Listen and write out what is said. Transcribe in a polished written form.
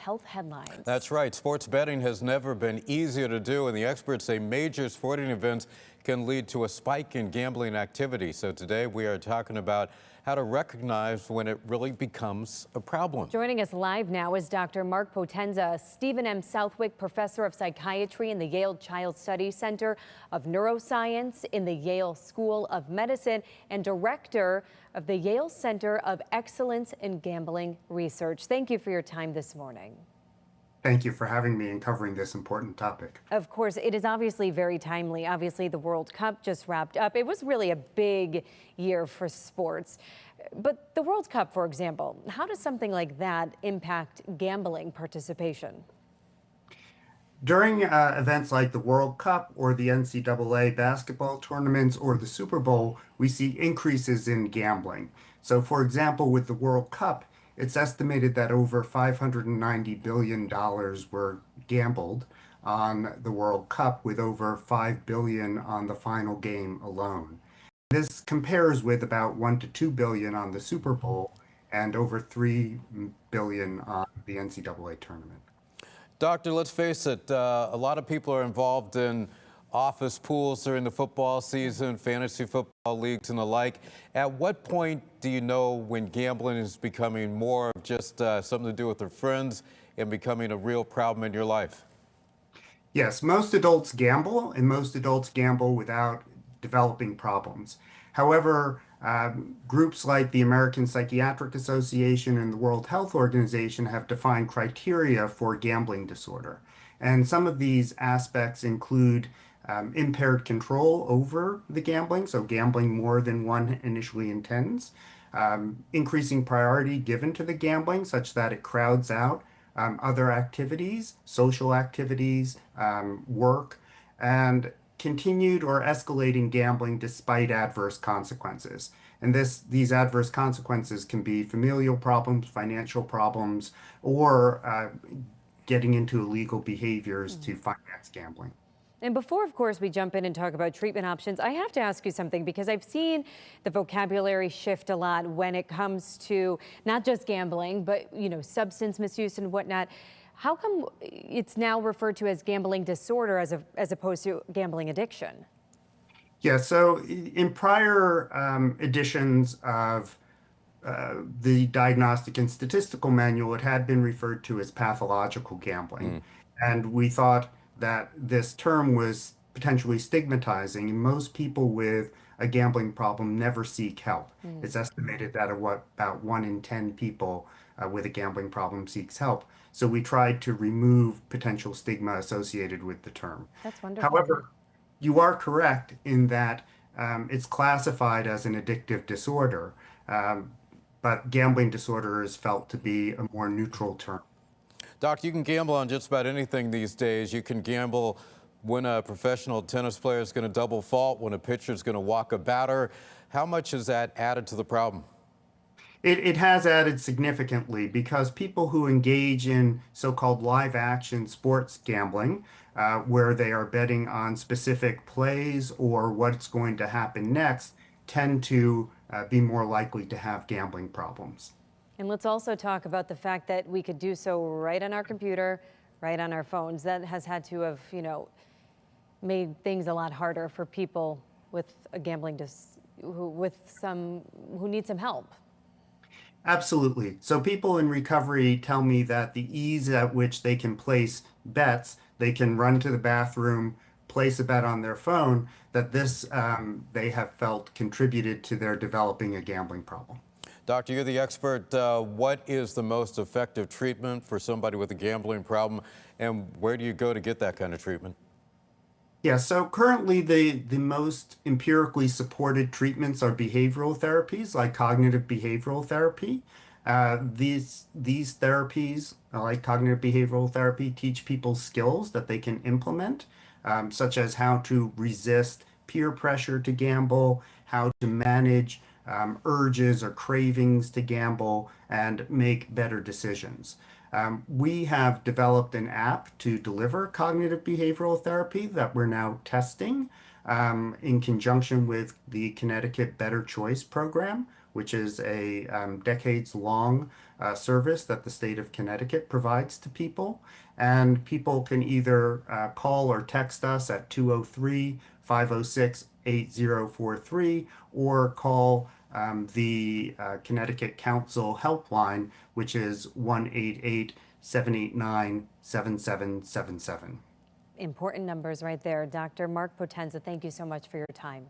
health headlines. That's right. Sports betting has never been easier to do, and the experts say major sporting events can lead to a spike in gambling activity. So today we are talking about how to recognize when it really becomes a problem. Joining us live now is Dr. Mark Potenza, Stephen M. Southwick Professor of Psychiatry in the Yale Child Study Center of Neuroscience in the Yale School of Medicine and Director of the Yale Center of Excellence in Gambling Research. Thank you for your time this morning. Thank you for having me and covering this important topic. Of course, it is obviously very timely. Obviously, the World Cup just wrapped up. It was really a big year for sports. But the World Cup, for example, how does something like that impact gambling participation? During events like the World Cup or the NCAA basketball tournaments or the Super Bowl, we see increases in gambling. So, for example, with the World Cup, it's estimated that over $590 billion were gambled on the World Cup, with over $5 billion on the final game alone. This compares with about $1 to $2 billion on the Super Bowl and over $3 billion on the NCAA tournament. Doctor, let's face it, a lot of people are involved in office pools during the football season, fantasy football leagues and the like. At what point do you know when gambling is becoming more of just something to do with their friends and becoming a real problem in your life? Yes, most adults gamble, and most adults gamble without developing problems. However, groups like the American Psychiatric Association and the World Health Organization have defined criteria for gambling disorder. And some of these aspects include impaired control over the gambling, so gambling more than one initially intends, increasing priority given to the gambling such that it crowds out other activities, social activities, work, and continued or escalating gambling despite adverse consequences. And these adverse consequences can be familial problems, financial problems, or getting into illegal behaviors to finance gambling. And before, of course, we jump in and talk about treatment options, I have to ask you something, because I've seen the vocabulary shift a lot when it comes to not just gambling, but, substance misuse and whatnot. How come it's now referred to as gambling disorder as opposed to gambling addiction? Yeah, so in prior editions of the Diagnostic and Statistical Manual, it had been referred to as pathological gambling. And we thought that this term was potentially stigmatizing, and most people with a gambling problem never seek help. It's estimated that about 1 in 10 people with a gambling problem seeks help. So we tried to remove potential stigma associated with the term. That's wonderful. However, you are correct in that it's classified as an addictive disorder, but gambling disorder is felt to be a more neutral term. Doc, you can gamble on just about anything these days. You can gamble when a professional tennis player is going to double fault, when a pitcher is going to walk a batter. How much has that added to the problem? It has added significantly, because people who engage in so-called live action sports gambling, where they are betting on specific plays or what's going to happen next, tend to be more likely to have gambling problems. And let's also talk about the fact that we could do so right on our computer, right on our phones. That has had to have, made things a lot harder for people with a gambling who need some help. Absolutely. So people in recovery tell me that the ease at which they can place bets, they can run to the bathroom, place a bet on their phone, that this they have felt contributed to their developing a gambling problem. Doctor, you're the expert. What is the most effective treatment for somebody with a gambling problem, and where do you go to get that kind of treatment? Yeah, so currently the most empirically supported treatments are behavioral therapies like cognitive behavioral therapy. These therapies, like cognitive behavioral therapy, teach people skills that they can implement, such as how to resist peer pressure to gamble, how to manage urges or cravings to gamble, and make better decisions. We have developed an app to deliver cognitive behavioral therapy that we're now testing in conjunction with the Connecticut Better Choice program, which is a decades-long service that the state of Connecticut provides to people. And people can either call or text us at 203-506-8043 or call the Connecticut Council helpline, which is 1-888-789-7777. Important numbers right there. Dr. Mark Potenza, thank you so much for your time.